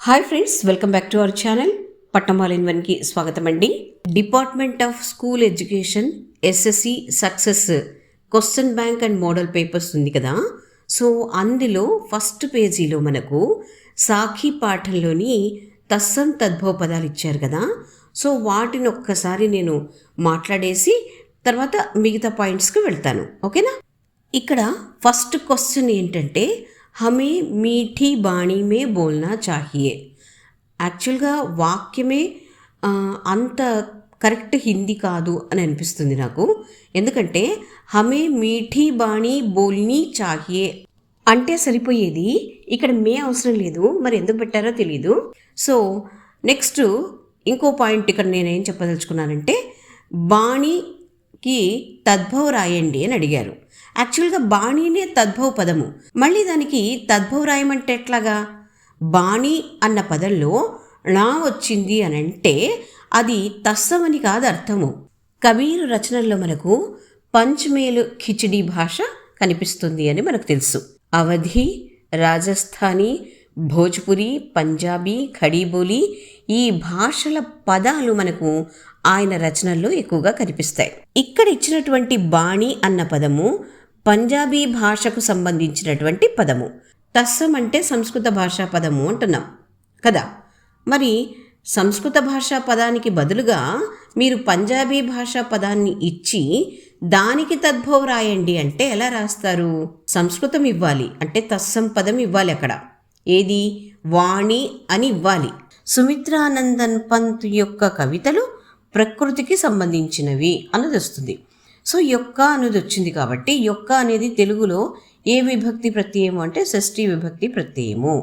Hi friends, welcome back to our channel. Pattamal in వన్కి స్వాగతం అండి. Department of school education SSC success question bank and model papers ఉంది కదా. So అందులో first పేజీలో మనకు సాఖీ పాఠంలోని తత్సం తద్భవ పదాలు ఇచ్చారు కదా. సో వాటిని ఒక్కసారి నేను మాట్లాడేసి తర్వాత మిగతా పాయింట్స్కి వెళ్తాను, ఓకేనా. ఇక్కడ ఫస్ట్ క్వశ్చన్ ఏంటంటే హమే మీఠీ బాణీ మే బోల్నా చాహియే. యాక్చువల్గా వాక్యమే అంత కరెక్ట్ హిందీ కాదు అని అనిపిస్తుంది నాకు. ఎందుకంటే హమే మీఠీ బాణీ బోల్నీ చాహియే అంటే సరిపోయేది, ఇక్కడ మే అవసరం లేదు. మరి ఎందుకు పెట్టారో తెలీదు. సో నెక్స్ట్ ఇంకో పాయింట్ ఇక్కడ నేనేం చెప్పదలుచుకున్నానంటే బాణీకి తద్భవ రాయండి అని అడిగారు. యాక్చువల్గా బాణీనే తద్భవ పదము, మళ్ళీ దానికి తద్భవ రాయమంటే ఎట్లాగా? బాణీ అన్న పదంలో ళా వచ్చింది అని అంటే అది తస్సమని కాదు అర్థము. కబీర్ రచనల్లో మనకు పంచ్మేలు ఖిచడీ భాష కనిపిస్తుంది అని మనకు తెలుసు. అవధి, రాజస్థానీ, భోజ్పురి, పంజాబీ, ఖడీబోలి ఈ భాషల పదాలు మనకు ఆయన రచనల్లో ఎక్కువగా కనిపిస్తాయి. ఇక్కడ ఇచ్చినటువంటి బాణి అన్న పదము పంజాబీ భాషకు సంబంధించినటువంటి పదము. తస్సం అంటే సంస్కృత భాషా పదము అంటున్నాం కదా. మరి సంస్కృత భాషా పదానికి బదులుగా మీరు పంజాబీ భాషా పదాన్ని ఇచ్చి దానికి తద్భవ రాయండి అంటే ఎలా రాస్తారు? సంస్కృతం ఇవ్వాలి అంటే తస్సం పదం ఇవ్వాలి. అక్కడ ఏది? వాణి అని ఇవ్వాలి. సుమిత్రానందన్ పంత్ యొక్క కవితలు ప్రకృతికి సంబంధించినవి అన్నది వస్తుంది. సో యొక్క అనేది వచ్చింది కాబట్టి యొక్క అనేది తెలుగులో ఏ విభక్తి ప్రత్యయము అంటే షష్ఠీ విభక్తి ప్రత్యయము,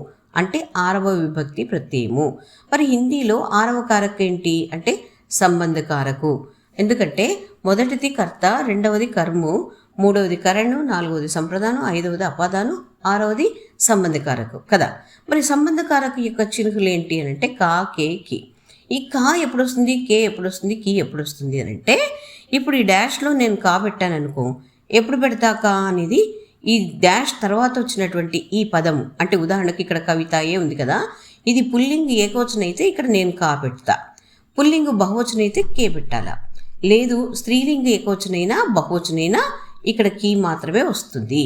అంటే 6వ విభక్తి ప్రత్యయము. మరి హిందీలో 6వ కారక ఏంటి అంటే సంబంధకారకు. ఎందుకంటే మొదటిది కర్త, రెండవది కర్ము, మూడవది కరణం, నాలుగవది సంప్రదానం, ఐదవది అపాదానం, 6వది సంబంధకారకు కదా. మరి సంబంధకారకు యొక్క చిహ్నులు ఏంటి అని అంటే కా, కే, కి. ఈ కా ఎప్పుడు వస్తుంది, కే ఎప్పుడు వస్తుంది, కి ఎప్పుడు వస్తుంది అని అంటే ఇప్పుడు ఈ డాష్లో నేను కా పెట్టాను అనుకో, ఎప్పుడు పెడతా కా అనేది ఈ డాష్ తర్వాత వచ్చినటువంటి ఈ పదము. అంటే ఉదాహరణకి ఇక్కడ కవితాయే ఉంది కదా, ఇది పుల్లింగ్ ఏకవచనం అయితే ఇక్కడ నేను కా పెడతా, పుల్లింగ్ బహువచనం అయితే కే పెట్టాలా. లేదు స్త్రీలింగ ఏకవచనైనా బహువచనైనా ఇక్కడ కీ మాత్రమే వస్తుంది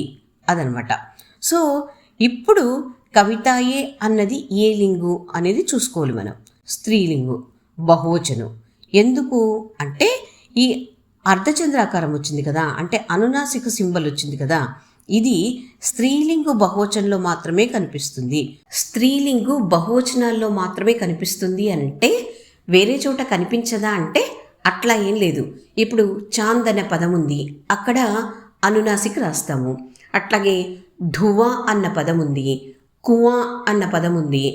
అదనమాట. సో ఇప్పుడు కవితాయే అన్నది ఏ లింగు అనేది చూసుకోవాలి మనం. స్త్రీలింగు, బహువచనం. ఎందుకు అంటే ఈ అర్ధచంద్రాకారం వచ్చింది కదా, అంటే అనునాసిక సింబల్ వచ్చింది కదా, ఇది స్త్రీలింగు బహువచనంలో మాత్రమే కనిపిస్తుంది. స్త్రీలింగు బహువచనాల్లో మాత్రమే కనిపిస్తుంది అంటే వేరే చోట కనిపించదా అంటే అట్లా ఏం లేదు. ఇప్పుడు చాంద్ అనే పదం ఉంది, అక్కడ అనునాసిక రాస్తాము. అట్లాగే ధువ అన్న పదం ఉంది, కువా అన్న పదం ఉంది,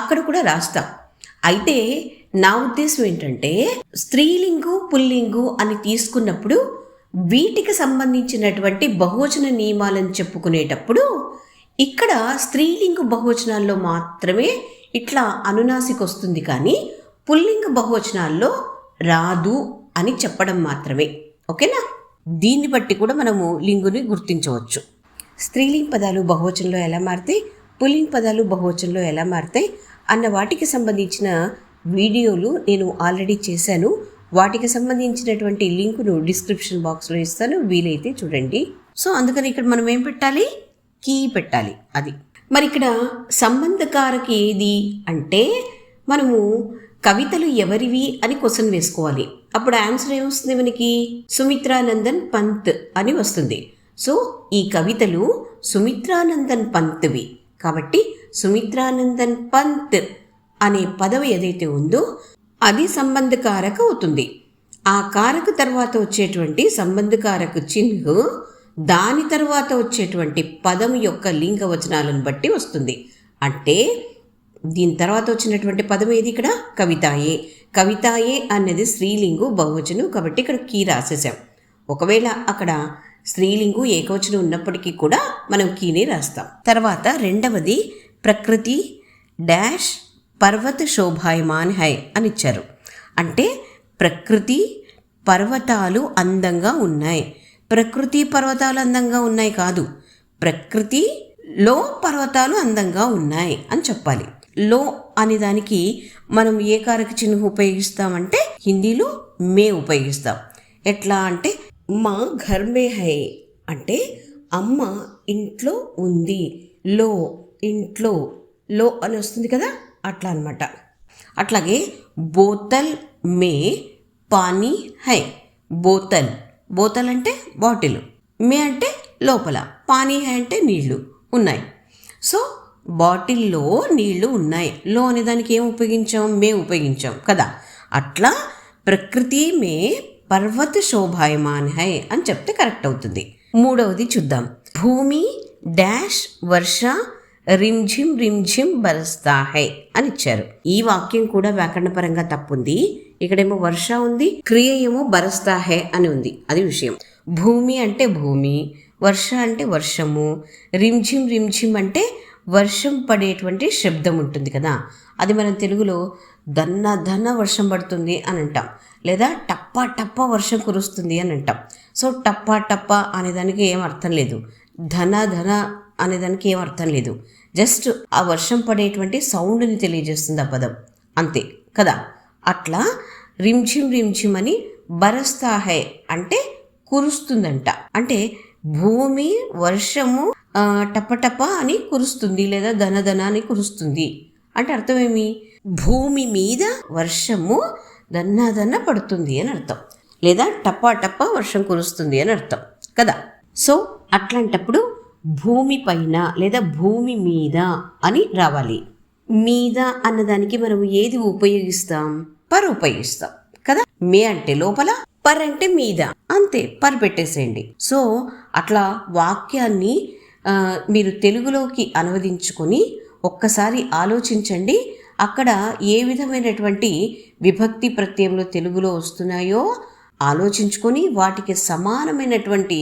అక్కడ కూడా రాస్తాం. అయితే నా ఉద్దేశం ఏంటంటే స్త్రీలింగు పుల్లింగు అని తీసుకున్నప్పుడు వీటికి సంబంధించినటువంటి బహువచన నియమాలను చెప్పుకునేటప్పుడు ఇక్కడ స్త్రీలింగు బహువచనాల్లో మాత్రమే ఇట్లా అనునాసిక వస్తుంది, కానీ పుల్లింగ బహువచనాల్లో రాదు అని చెప్పడం మాత్రమే, ఓకేనా. దీన్ని బట్టి కూడా మనము లింగుని గుర్తించవచ్చు. స్త్రీలింగ పదాలు బహువచనంలో ఎలా మారుతాయి, పుల్లింగ పదాలు బహువచనంలో ఎలా మారుతాయి అన్న వాటికి సంబంధించిన వీడియోలు నేను ఆల్రెడీ చేశాను. వాటికి సంబంధించినటువంటి లింకును డిస్క్రిప్షన్ బాక్స్లో ఇస్తాను, వీలైతే చూడండి. సో అందుకని ఇక్కడ మనం ఏం పెట్టాలి? కీ పెట్టాలి. అది మరి ఇక్కడ సంబంధకారక ఏది అంటే మనము కవితలు ఎవరివి అని క్వశ్చన్ వేసుకోవాలి. అప్పుడు ఆన్సర్ ఏమొస్తుంది మనకి? సుమిత్రానందన్ పంత్ అని వస్తుంది. సో ఈ కవితలు సుమిత్రానందన్ పంత్వి కాబట్టి సుమిత్రానందన్ పంత్ అనే పదం ఏదైతే ఉందో అది సంబంధకారక అవుతుంది. ఆ కారక తర్వాత వచ్చేటువంటి సంబంధకారక చిహ్ను దాని తర్వాత వచ్చేటువంటి పదం యొక్క లింగ వచనాలను బట్టి వస్తుంది. అంటే దీని తర్వాత వచ్చినటువంటి పదం ఏది? ఇక్కడ కవితాయే. కవితాయే అన్నది స్త్రీలింగు బహువచనం కాబట్టి ఇక్కడ కీ రాసేసాం. ఒకవేళ అక్కడ స్త్రీలింగు ఏకవచనం ఉన్నప్పటికీ కూడా మనం కీనే రాస్తాం. తర్వాత రెండవది ప్రకృతి డాష్ పర్వత శోభాయమాన్ హై అని ఇచ్చారు. అంటే ప్రకృతి పర్వతాలు అందంగా ఉన్నాయి. ప్రకృతి పర్వతాలు అందంగా ఉన్నాయి కాదు, ప్రకృతిలో పర్వతాలు అందంగా ఉన్నాయి అని చెప్పాలి. లో అనే దానికి మనం ఏ కారక చిహ్నం ఉపయోగిస్తామంటే హిందీలో మే ఉపయోగిస్తాం. ఎట్లా అంటే మా ఘర్ మే హై అంటే అమ్మ ఇంట్లో ఉంది, లో ఇంట్లో లో అని వస్తుంది కదా, అట్లా అనమాట. అట్లాగే బోతల్ మే పానీ హై, బోతల్ బోతల్ అంటే బాటిల్, మే అంటే లోపల, పానీ హై అంటే నీళ్లు ఉన్నాయి. సో బాటిల్లో నీళ్లు ఉన్నాయి, లో అనే దానికి ఏం ఉపయోగించాం, మే ఉపయోగించాం కదా. అట్లా ప్రకృతి మే పర్వత శోభాయమాన్ హై అని చెప్తే కరెక్ట్ అవుతుంది. మూడవది చూద్దాం. భూమి డాష్ వర్ష రిమ్ఝిమ్ రిమ్ఝిమ్ బరస్తా హై అని ఇచ్చారు. ఈ వాక్యం కూడా వ్యాకరణపరంగా తప్పుంది. ఇక్కడేమో వర్ష ఉంది, క్రియ ఏమో బరస్తా హై అని ఉంది. అది విషయం. భూమి అంటే భూమి, వర్ష అంటే వర్షము, రిమ్ఝిమ్ రిమ్ఝిమ్ అంటే వర్షం పడేటువంటి శబ్దం ఉంటుంది కదా, అది మనం తెలుగులో దన్న ధన వర్షం పడుతుంది అని అంటాం, లేదా టప్పా టప్పా వర్షం కురుస్తుంది అని అంటాం. సో టప్పా టప్పా అనేదానికి ఏం అర్థం లేదు, ధన ధన అనేదానికి ఏం అర్థం లేదు. జస్ట్ ఆ వర్షం పడేటువంటి సౌండ్ని తెలియజేస్తుంది ఆ పదం, అంతే కదా. అట్లా రిమ్ఝిమ్ రిమ్ఝిమ్ అని బరస్తా హై అంటే కురుస్తుందంట. అంటే భూమి వర్షము టపటప అని కురుస్తుంది, లేదా ధనధన అని కురుస్తుంది అంటే అర్థమేమి, భూమి మీద వర్షము దన్నదన్న పడుతుంది అని అర్థం, లేదా టపా టపా వర్షం కురుస్తుంది అని అర్థం కదా. సో అట్లాంటప్పుడు భూమి పైన లేదా భూమి మీద అని రావాలి. మీద అన్నదానికి మనం ఏది ఉపయోగిస్తాం, పర్ ఉపయోగిస్తాం కదా. మే అంటే లోపల, పర్ అంటే మీద, అంతే, పర్ పెట్టేసేయండి. సో అట్లా వాక్యాన్ని మీరు తెలుగులోకి అనువదించుకొని ఒక్కసారి ఆలోచించండి. అక్కడ ఏ విధమైనటువంటి విభక్తి ప్రత్యయంలో తెలుగులో వస్తున్నాయో ఆలోచించుకొని వాటికి సమానమైనటువంటి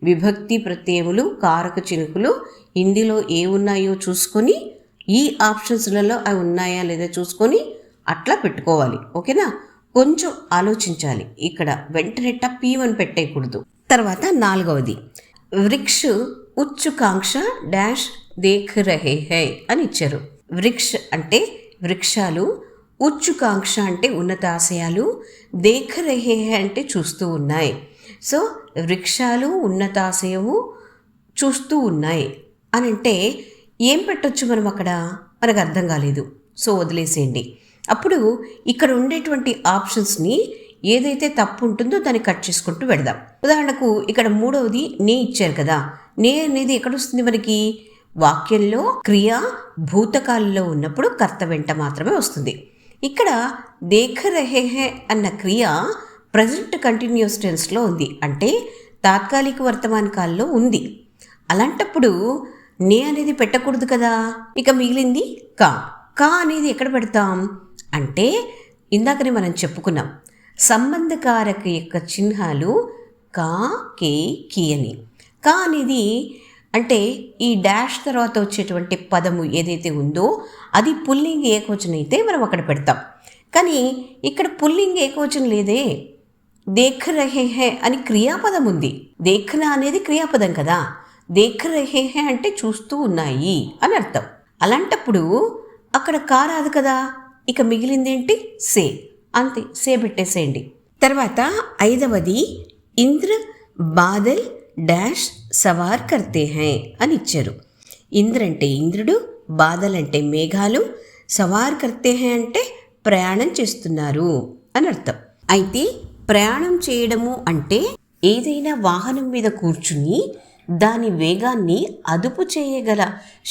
విభక్తి ప్రత్యయములు కారక చినుకులు హిందీలో ఏ ఉన్నాయో చూసుకొని ఈ ఆప్షన్స్లలో అవి ఉన్నాయా లేదా చూసుకొని అట్లా పెట్టుకోవాలి. ఓకేనా, కొంచెం ఆలోచించాలి. ఇక్కడ వెంటనే టప్పీమని పెట్టేయకూడదు. తర్వాత నాలుగవది, వృక్ష ఉచ్చుకాంక్ష డాష్ దేఖ్ రహే హై అని ఇచ్చారు. వృక్ష అంటే వృక్షాలు, ఉచ్చుకాంక్ష అంటే ఉన్నతాశయాలు, దేఖ్ రహే హై అంటే చూస్తూ ఉన్నాయి. సో వృక్షాలు ఉన్నతాశయము చూస్తూ ఉన్నాయి అని అంటే ఏం పెట్టొచ్చు మనం అక్కడ, మనకు అర్థం కాలేదు. సో వదిలేసేయండి. అప్పుడు ఇక్కడ ఉండేటువంటి ఆప్షన్స్ని ఏదైతే తప్పు ఉంటుందో దాన్ని కట్ చేసుకుంటూ వెళదాం. ఉదాహరణకు ఇక్కడ మూడవది నే ఇచ్చారు కదా, నే అనేది ఎక్కడ వస్తుంది మనకి, వాక్యంలో క్రియ భూతకాలంలో ఉన్నప్పుడు కర్త వెంట మాత్రమే వస్తుంది. ఇక్కడ దేఖ రహే హై అన్న క్రియ ప్రజెంట్ కంటిన్యూస్ టెన్స్లో ఉంది, అంటే తాత్కాలిక వర్తమాన కాలంలో ఉంది. అలాంటప్పుడు నే అనేది పెట్టకూడదు కదా. ఇక మిగిలింది కా. కా అనేది ఎక్కడ పెడతాం అంటే ఇందాకనే మనం చెప్పుకున్నాం, సంబంధకారక యొక్క చిహ్నాలు కా, కే, కి అని. కా అనేది అంటే ఈ డాష్ తర్వాత వచ్చేటువంటి పదము ఏదైతే ఉందో అది పుల్లింగ్ ఏకవచనం అయితే మనం అక్కడ పెడతాం. కానీ ఇక్కడ పుల్లింగ్ ఏకవచనం లేదే, దేఖ్ రహే హై అని క్రియాపదం ఉంది. దేఖన అనేది క్రియాపదం కదా, దేఖ్ రహే హై అంటే చూస్తూ ఉన్నాయి అని అర్థం. అలాంటప్పుడు అక్కడ కా రాదు కదా. ఇక మిగిలిందేంటి, సే, అంతే, సే పెట్టేసేయండి. తర్వాత ఐదవది, ఇంద్ర బాదల్ డాష్ సవార్ కర్తే హై అని ఇచ్చారు. ఇంద్ర అంటే ఇంద్రుడు, బాదల్ అంటే మేఘాలు, సవార్ కర్తే హై అంటే ప్రయాణం చేస్తున్నారు అని అర్థం. అయితే ప్రయాణం చేయడము అంటే ఏదైనా వాహనం మీద కూర్చుని దాని వేగాన్ని అదుపు చేయగల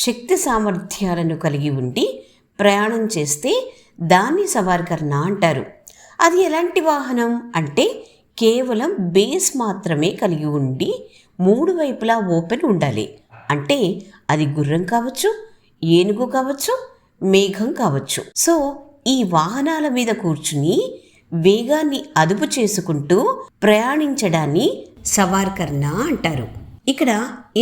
శక్తి సామర్థ్యాలను కలిగి ఉండి ప్రయాణం చేస్తే దాన్ని సవార్ కర్నా అంటారు. అది ఎలాంటి వాహనం అంటే కేవలం బేస్ మాత్రమే కలిగి ఉండి మూడు వైపులా ఓపెన్ ఉండాలి. అంటే అది గుర్రం కావచ్చు, ఏనుగు కావచ్చు, మేఘం కావచ్చు. సో ఈ వాహనాల మీద కూర్చుని వేగాన్ని అదుపు చేసుకుంటూ ప్రయాణించడాన్ని సవార్ కర్నా అంటారు. ఇక్కడ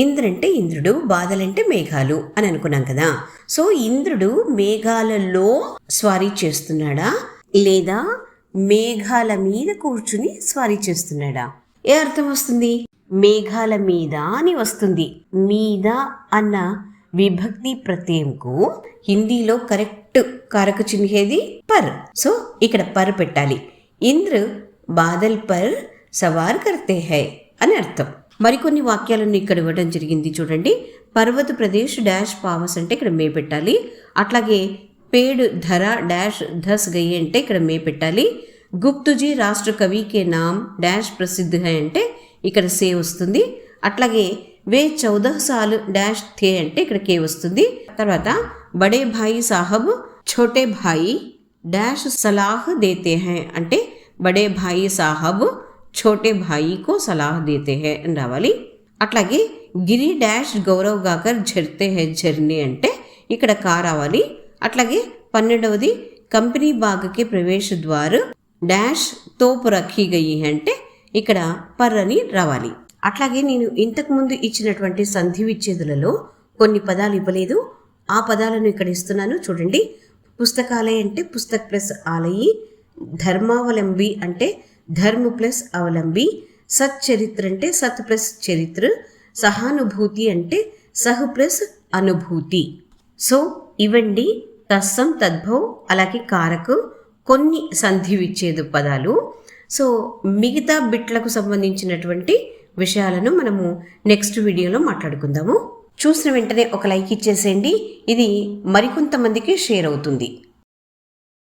ఇంద్ర అంటే ఇంద్రుడు, బాదలంటే మేఘాలు అని అనుకున్నాం కదా. సో ఇంద్రుడు మేఘాలలో స్వారీ చేస్తున్నాడా లేదా మేఘాల మీద కూర్చుని స్వారీ చేస్తున్నాడా? ఏ అర్థం వస్తుంది? మేఘాల మీద అని వస్తుంది. మీద అన్న విభక్తి ప్రత్యయంకు హిందీలో కరెక్ట్ టు కారక చిహ్నేది పర్. సో ఇక్కడ పర్ పెట్టాలి. ఇంద్ర బాదల్ పర్ సవార్ కర్తే హై అని అర్థం. మరికొన్ని వాక్యాలను ఇక్కడ ఇవ్వడం జరిగింది చూడండి. పర్వత ప్రదేశ్ డాష్ పావస్ అంటే ఇక్కడ మే పెట్టాలి. అట్లాగే పేడ్ ధర డాష్ ధస్ గయి అంటే ఇక్కడ మే పెట్టాలి. గుప్తుజీ రాష్ట్ర కవి కే నామ్ డాష్ ప్రసిద్ధ హై అంటే ఇక్కడ సే వస్తుంది. అట్లాగే వే 14 సాల్ డాష్ థే అంటే ఇక్కడ కే వస్తుంది. తర్వాత బడే భాయి సాహబ్ ఛోటే భాయి డాష్ సలాహ్ దేతే హై అంటే బడే భాయి సాహబ్ ఛోటే భాయి కో సలాహ్ దేతే హై అని రావాలి. అట్లాగే గిరి డాష్ గౌరవ్ గాకర్ ఝర్తే హై ఝర్నే అంటే ఇక్కడ కా రావాలి. అట్లాగే 12వది కంపెనీ బాగ్కి ప్రవేశ ద్వార్ డాష్ తోపు రఖీ గయి అంటే ఇక్కడ పర్ అని రావాలి. అట్లాగే నేను ఇంతకుముందు ఇచ్చినటువంటి సంధి విచ్ఛేదులలో కొన్ని పదాలు ఇవ్వలేదు. ఆ పదాలను ఇక్కడ ఇస్తున్నాను చూడండి. పుస్తకాలయ అంటే పుస్తక్ ప్లస్ ఆలయి, ధర్మావలంబి అంటే ధర్మ ప్లస్ అవలంబి, సత్ చరిత్ర అంటే సత్ ప్లస్ చరిత్ర, సహానుభూతి అంటే సహు ప్లస్ అనుభూతి. సో ఇవండి తస్సం తద్భవ్ అలాగే కారకు కొన్ని సంధి విచ్ఛేద పదాలు. సో మిగతా బిట్లకు సంబంధించినటువంటి విషయాలను మనము నెక్స్ట్ వీడియోలో మాట్లాడుకుందాము. చూసిన వెంటనే ఒక లైక్ ఇచ్చేసేయండి. ఇది మరికొంతమందికి షేర్ అవుతుంది.